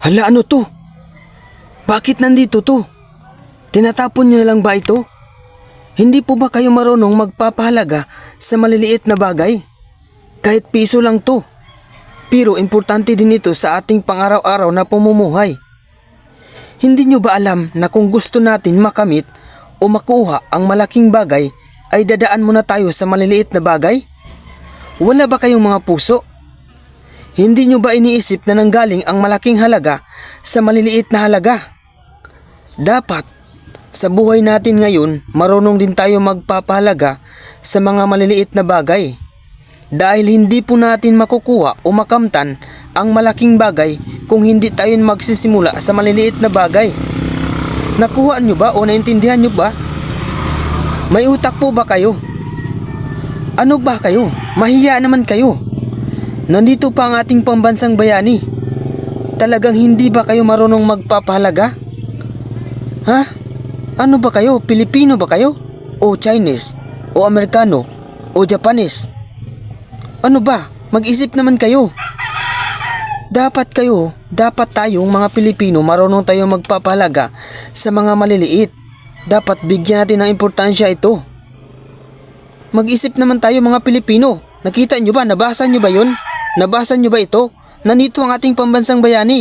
Hala, ano to? Bakit nandito to? Tinatapon niyo na lang ba ito? Hindi po ba kayo marunong magpapahalaga sa maliliit na bagay? Kahit piso lang to. Pero importante din ito sa ating pang-araw-araw na pamumuhay. Hindi nyo ba alam na kung gusto natin makamit o makuha ang malaking bagay ay dadaan muna tayo sa maliliit na bagay? Wala ba kayong mga puso? Hindi nyo ba iniisip na nanggaling ang malaking halaga sa maliliit na halaga? Dapat sa buhay natin ngayon marunong din tayo magpapahalaga sa mga maliliit na bagay. Dahil hindi po natin makukuha o makamtan ang malaking bagay kung hindi tayo magsisimula sa maliliit na bagay. Nakuha nyo ba o naintindihan nyo ba? May utak po ba kayo? Ano ba kayo? Mahiya naman kayo. Nandito pa ang ating pambansang bayani. Talagang hindi ba kayo marunong magpapahalaga? Ha? Ano ba kayo? Pilipino ba kayo? O Chinese? O Amerikano? O Japanese? Ano ba? Mag-isip naman kayo. Dapat tayong mga Pilipino marunong tayong magpapahalaga sa mga maliliit. Dapat bigyan natin ng importansya ito. Mag-isip naman tayo mga Pilipino. Nakita nyo ba? Nabasa nyo ba yun? Nabasa nyo ba ito? Nandito ang ating pambansang bayani.